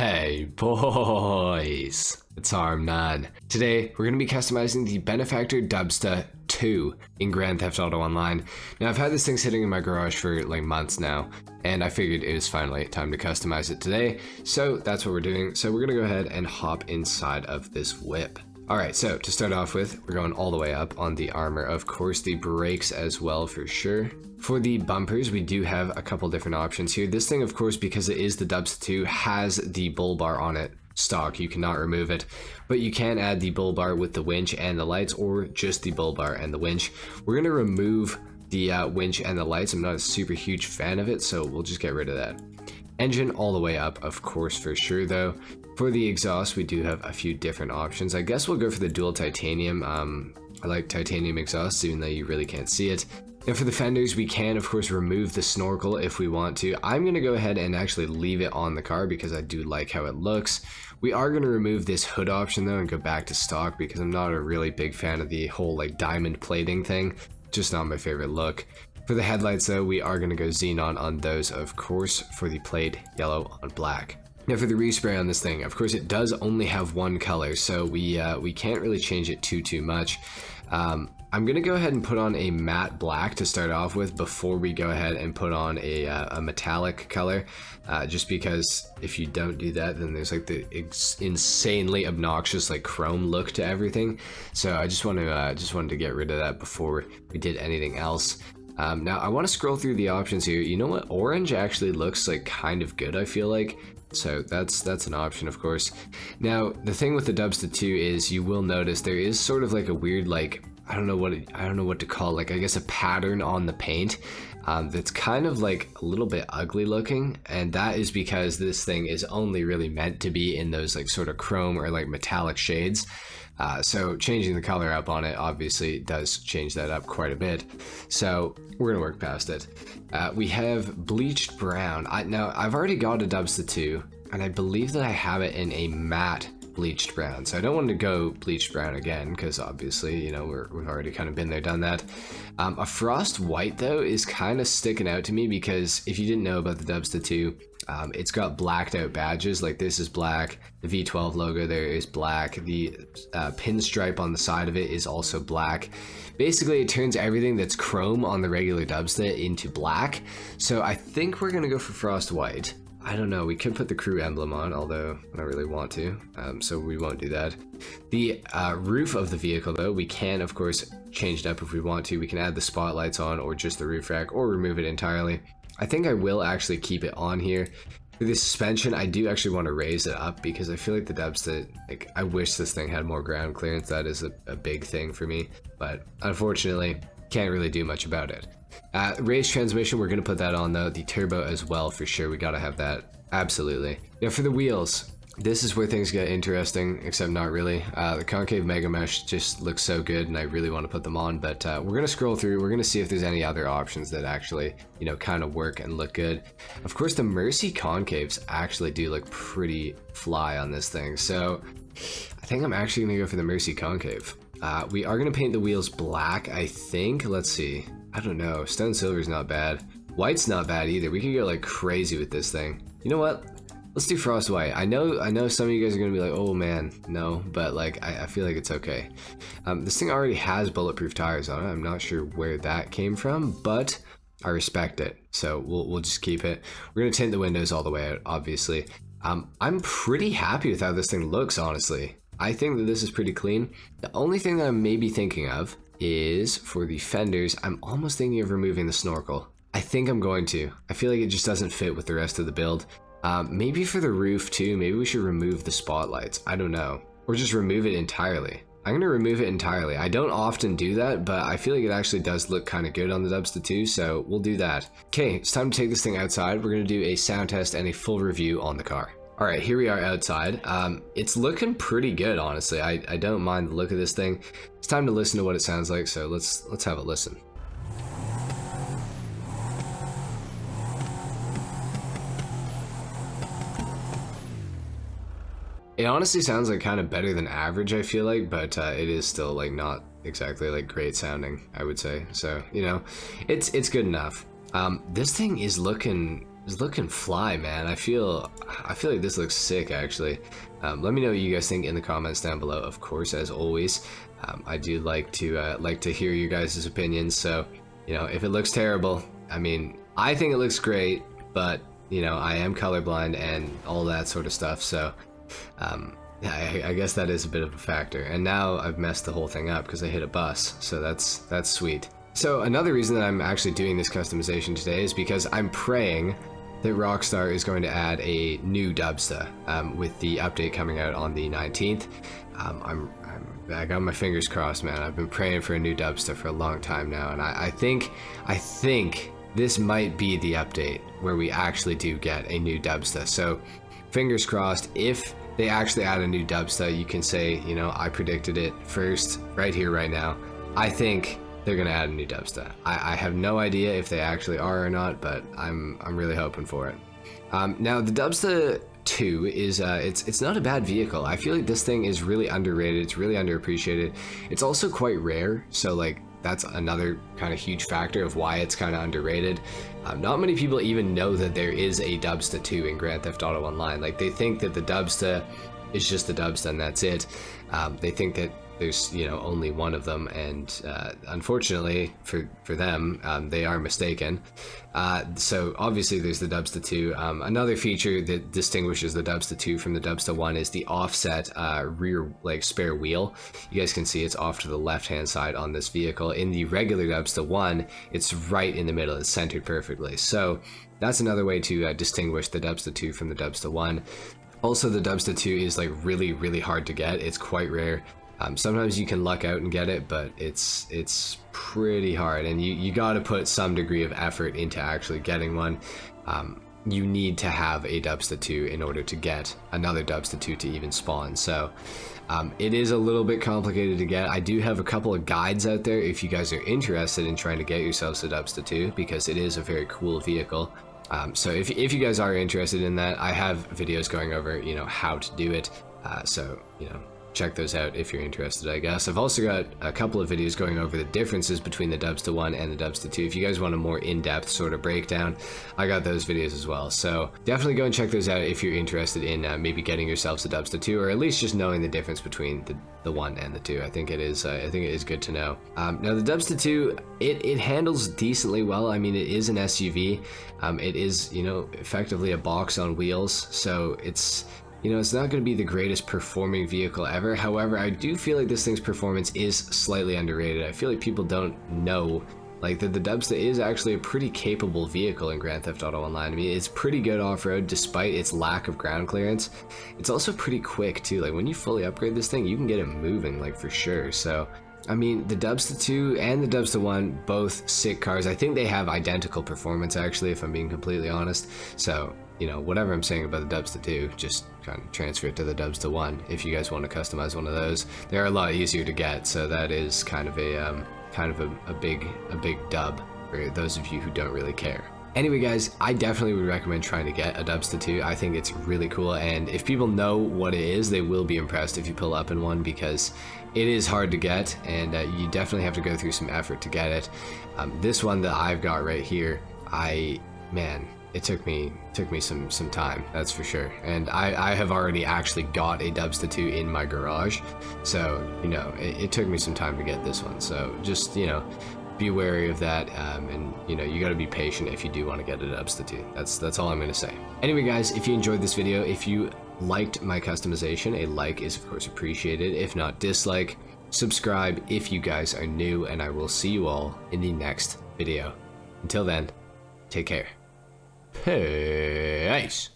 Hey boys, it's HarmNone. Today we're going to be customizing the Benefactor Dubsta 2 in Grand Theft Auto Online. Now I've had this thing sitting in my garage for like months now, and I figured it was finally time to customize it today, so that's what we're doing. So we're going to go ahead and hop inside of this whip. Alright, so to start off with, we're going all the way up on the armor, of course the brakes as well for sure. For the bumpers, we do have a couple different options here. This thing, of course, because it is the Dubsta 2, has the bull bar on it stock. You cannot remove it, but you can add the bull bar with the winch and the lights, or just the bull bar and the winch. We're going to remove the winch and the lights. I'm not a super huge fan of it, so we'll just get rid of that. Engine all the way up, of course, for sure though. For the exhaust, we do have a few different options. I guess we'll go for the dual titanium. I like titanium exhausts, even though you really can't see it. And for the fenders, we can, of course, remove the snorkel if we want to. I'm going to go ahead and actually leave it on the car because I do like how it looks. We are going to remove this hood option though and go back to stock because I'm not a really big fan of the whole like diamond plating thing. Just not my favorite look. For the headlights though, we are going to go xenon on those, of course, for the plate yellow on black. Now for the respray on this thing, of course it does only have one color, so we can't really change it too much. I'm going to go ahead and put on a matte black to start off with before we go ahead and put on a metallic color, just because if you don't do that, then there's like the insanely obnoxious like chrome look to everything. So I just wanted to get rid of that before we did anything else. Now I want to scroll through the options here. You know what? Orange actually looks like kind of good, I feel like. So that's an option, of course. Now the thing with the Dubsta 2 is you will notice there is sort of like a weird like I don't know what to call, like I guess a pattern on the paint that's kind of like a little bit ugly looking, and that is because this thing is only really meant to be in those like sort of chrome or like metallic shades. So changing the color up on it obviously does change that up quite a bit. So we're gonna work past it. We have bleached brown. Now I've already got a Dubsta 2, and I believe that I have it in a matte bleached brown, so I don't want to go bleached brown again because obviously, you know, we've already kind of been there, done that. A frost white though is kind of sticking out to me because if you didn't know about the Dubsta 2, it's got blacked out badges. Like this is black, the V12 logo there is black, the pinstripe on the side of it is also black. Basically it turns everything that's chrome on the regular Dubsta into black, so I think we're gonna go for frost white. I don't know, we could put the crew emblem on, although I don't really want to, so we won't do that. The roof of the vehicle though, we can of course change it up if we want to. We can add the spotlights on, or just the roof rack, or remove it entirely. I think I will actually keep it on here. For the suspension, I do actually want to raise it up because I feel like the Dubsta, like I wish this thing had more ground clearance. That is a big thing for me, but unfortunately can't really do much about it. Raised transmission, we're going to put that on though. The turbo as well, for sure. We got to have that. Absolutely. Now for the wheels, this is where things get interesting, except not really. The concave mega mesh just looks so good and I really want to put them on, but we're going to scroll through. We're going to see if there's any other options that actually, you know, kind of work and look good. Of course, the Mercy concaves actually do look pretty fly on this thing, so I think I'm actually going to go for the Mercy concave. We are going to paint the wheels black, I think. Let's see. I don't know. Stone silver is not bad. White's not bad either. We could go like crazy with this thing. You know what? Let's do frost white. I know some of you guys are going to be like, oh man, no, but like I feel like it's okay. This thing already has bulletproof tires on it. I'm not sure where that came from, but I respect it. So we'll just keep it. We're going to tint the windows all the way out, obviously. I'm pretty happy with how this thing looks, honestly. I think that this is pretty clean. The only thing that I'm maybe thinking of is for the fenders, I'm almost thinking of removing the snorkel. I think I'm going to. I feel like it just doesn't fit with the rest of the build. Maybe for the roof too, maybe we should remove the spotlights. I don't know. Or just remove it entirely. I'm going to remove it entirely. I don't often do that, but I feel like it actually does look kind of good on the Dubsta 2, so we'll do that. Okay, it's time to take this thing outside. We're going to do a sound test and a full review on the car. All right, here we are outside. It's looking pretty good, honestly. I don't mind the look of this thing. It's time to listen to what it sounds like, so let's have a listen. It honestly sounds like kind of better than average, I feel like, but it is still like not exactly like great sounding, I would say. So, you know, it's good enough. This thing is looking It's looking fly, man. I feel like this looks sick, actually. Let me know what you guys think in the comments down below. Of course, as always, I do like to hear your guys' opinions. So, you know, if it looks terrible, I mean, I think it looks great, but you know, I am colorblind and all that sort of stuff. So, yeah, I guess that is a bit of a factor. And now I've messed the whole thing up because I hit a bus. So that's sweet. So another reason that I'm actually doing this customization today is because I'm praying that Rockstar is going to add a new Dubsta with the update coming out on the 19th. I got my fingers crossed, man. I've been praying for a new Dubsta for a long time now, and I think this might be the update where we actually do get a new Dubsta. So fingers crossed. If they actually add a new Dubsta, you can say, you know, I predicted it first, right here, right now. I think they're gonna add a new Dubsta. I have no idea if they actually are or not, but I'm really hoping for it. Now the Dubsta 2 is it's not a bad vehicle. I feel like this thing is really underrated. It's really underappreciated. It's also quite rare, so like that's another kind of huge factor of why it's kind of underrated. Not many people even know that there is a Dubsta 2 in Grand Theft Auto Online. Like, they think that the Dubsta is just the Dubsta and that's it. They think that there's, you know, only one of them, and unfortunately for them, they are mistaken. So obviously there's the Dubsta 2. Another feature that distinguishes the Dubsta 2 from the Dubsta 1 is the offset rear, like, spare wheel. You guys can see it's off to the left hand side on this vehicle. In the regular Dubsta 1, it's right in the middle. It's centered perfectly. So that's another way to distinguish the Dubsta 2 from the Dubsta 1. Also, the Dubsta 2 is like really hard to get. It's quite rare. Sometimes you can luck out and get it, but it's pretty hard, and you got to put some degree of effort into actually getting one. You need to have a Dubsta 2 in order to get another Dubsta 2 to even spawn. So it is a little bit complicated to get. I do have a couple of guides out there if you guys are interested in trying to get yourselves a Dubsta 2, because it is a very cool vehicle. So if you guys are interested in that, I have videos going over, you know, how to do it. So, you know, check those out if you're interested, I guess. I've also got a couple of videos going over the differences between the Dubsta 1 and the Dubsta 2. If you guys want a more in-depth sort of breakdown, I got those videos as well. So definitely go and check those out if you're interested in maybe getting yourselves a Dubsta 2, or at least just knowing the difference between the 1 and the 2. I think it is good to know. Now the Dubsta 2, it handles decently well. I mean, it is an SUV. It is, you know, effectively a box on wheels, so it's, you know, it's not going to be the greatest performing vehicle ever. However, I do feel like this thing's performance is slightly underrated. I feel like people don't know, like, that the Dubsta is actually a pretty capable vehicle in Grand Theft Auto Online. I mean, it's pretty good off-road despite its lack of ground clearance. It's also pretty quick too. Like, when you fully upgrade this thing, you can get it moving, like, for sure. So I mean, the Dubsta 2 and the Dubsta 1, both sick cars. I think they have identical performance, actually, if I'm being completely honest. So, you know, whatever I'm saying about the Dubsta 2, just kind of transfer it to the Dubsta 1 if you guys want to customize one of those. They're a lot easier to get, so that is kind of a big dub for those of you who don't really care. Anyway, guys, I definitely would recommend trying to get a Dubsta 2. I think it's really cool, and if people know what it is, they will be impressed if you pull up in one, because it is hard to get, and you definitely have to go through some effort to get it. This one that I've got right here, man, it took me some time, that's for sure. And I have already actually got a Dubsta 2 in my garage, so, you know, it took me some time to get this one. So just, you know, be wary of that, and you know, you got to be patient if you do want to get a Dubsta 2. That's all I'm going to say. Anyway, guys, if you enjoyed this video, if you liked my customization, a like is of course appreciated. If not, dislike. Subscribe if you guys are new, and I will see you all in the next video. Until then, take care. Peace.